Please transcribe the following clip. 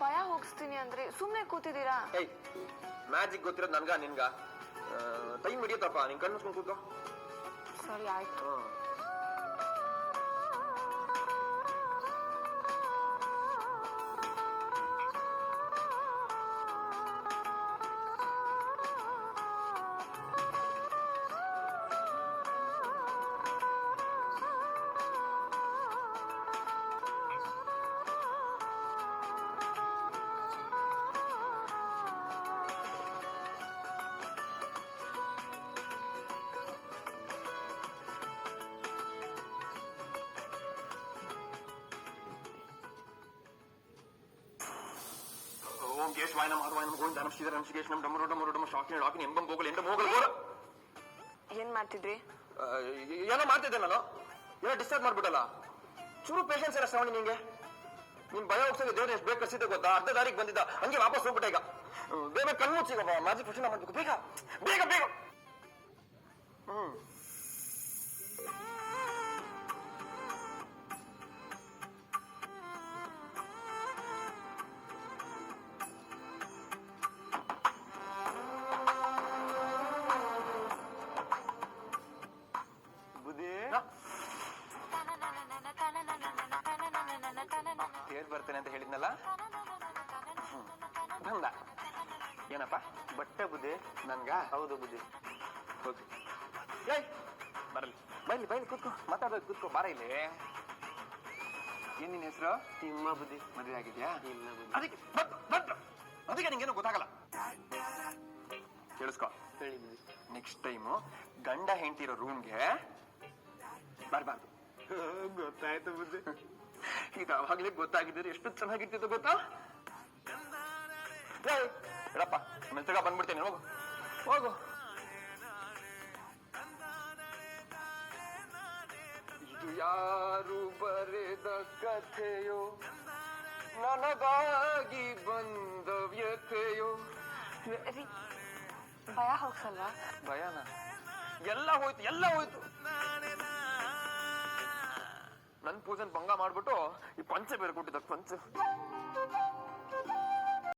ಭಯ ಹೋಗಿಸ್ತೀನಿ ಅಂದ್ರೆ ಸುಮ್ನೆ ಕೂತಿದ್ದೀರಾ? ಏಯ್, ಮ್ಯಾಜಿಕ್ ಗೊತ್ತಿರೋದು ನನ್ಗ ನಿನ್ಗ? ಟೈಮ್ ಹಿಡಿಯತ್ತಪ್ಪ, ನಿನ್ ಕಣ್ಣು ಮುಚ್ಕೊಂಡು ಕೂತ್ಕೋ. ಸರಿ ಆಯ್ತು. ಓಂ ಕೇಶವಾಯ ನಮಃ ಮಾಧವಾಯ ನಮಃ ಗೋವಿಂದ ನಮಃ ಶ್ರೀಧರ ನಮಃ ಶ್ರೀಕೇಶ್ ನಮಃ ಡಮರು ಡಮರು ಡಮ ಶಾಕಿನ ಲಾಕಿನ ಎಂಬಂ ಗೋಗಲ್ ಎಂಡ ಮೋಗಲ್ ಗೋರ. ಏನ್ ಮಾಡ್ತಿದ್ರಿ? ಏನೋ ಮಾಡ್ತಿದ್ದೆ ನಾನು. ಏನೋ ಡಿಸ್ಟರ್ಬ್ ಮಾಡ್ಬಿಟ್ಟಲ್ಲ. ಚೂರು ಪೇಷನ್ಸ್ ಇಲ್ಲ ಶ್ರವಣಿ ನಿಂಗೆ. ನಿನ್ ಭಯ ಹೋಗ್ಸೋಕೆ ದೇವ್ರ ಎಷ್ಟು ಬೇಗ ಕಸಿದ್ದೆ ಗೊತ್ತಾ? ಅರ್ಧ ದಾರಿಗೆ ಬಂದಿದ್ದ, ಹಂಗೆ ವಾಪಸ್ ಹೋಗ್ಬಿಟ್ಟೆ ಈಗ. ಬೇಗ ಕಣ್ಣು ಮುಚ್ಚಿಗ ಮ್ಯಾಜಿಕ್ ಪ್ರಶ್ನೆ ಮಾಡ್ಬೇಕು, ಬೇಗ ಬೇಗ ಬೇಗ. ಹೇಳಿ ಬರ್ತೇನೆ ಅಂತ ಹೇಳಿದ್ನಲ್ಲ, ಬಂದ. ಏನಪ್ಪ? ಬಟ್ಟೆ ಬುದ್ಧಿ ನನ್ಗ? ಹೌದು ಬುದ್ಧಿ. ಹೋಗಿ ಏಯ್ ಬರಲಿ, ಬೈಲಿ ಬೈಲಿ, ಕೂತ್ಕೋ, ಮಾತಾಡೋದು ಕೂತ್ಕೋ, ಬಾರ ಇಲ್ಲಿ. ಏನ್ ನಿನ್ ಹೆಸರು? ತಿಮ್ಮ ಬುದ್ಧಿ. ಮದುವೆ ಆಗಿದ್ಯಾ? ಇಲ್ಲ ಬುದ್ಧಿ. ಅದಕ್ಕೆ ನಿಂಗೇನು ಗೊತ್ತಾಗಲ್ಲ. ಕೇಳಿಸ್ಕೊ, ನೆಕ್ಸ್ಟ್ ಟೈಮು ಗಂಡ ಹೆಂಡ್ತಿರೋ ರೂಮ್ಗೆ ಬರ್ಬಾರ್ದು. ಗೊತ್ತಾಯ್ತು ಬುದ್ಧಿ. ಈಗ ಅವಾಗ್ಲೇ ಗೊತ್ತಾಗಿದ್ರೆ ಎಷ್ಟು ಚೆನ್ನಾಗಿರ್ತಿತ್ತು ಗೊತ್ತಾ? ಹೇಳಪ್ಪ, ಮೆಲ್ತಗ ಬಂದ್ಬಿಡ್ತೇನೆ, ಹೋಗು ಹೋಗು. ಇದು ಯಾರು ಬರೆದ ಕಥೆಯೋ, ನನಗಾಗಿ ಬಂದ ವ್ಯಥೆಯೋ. ಭಯ ಹೋಗ್ಸಲ್ವಾ? ಭಯನ? ಎಲ್ಲ ಹೋಯ್ತು, ಎಲ್ಲ ಹೋಯ್ತು. ನನ್ ಪೂಜನ್ ಭಂಗ ಮಾಡ್ಬಿಟ್ಟು ಈ ಪಂಚೆ ಬೇರೆ ಕೊಟ್ಟಿದ್ದ, ಪಂಚೆ.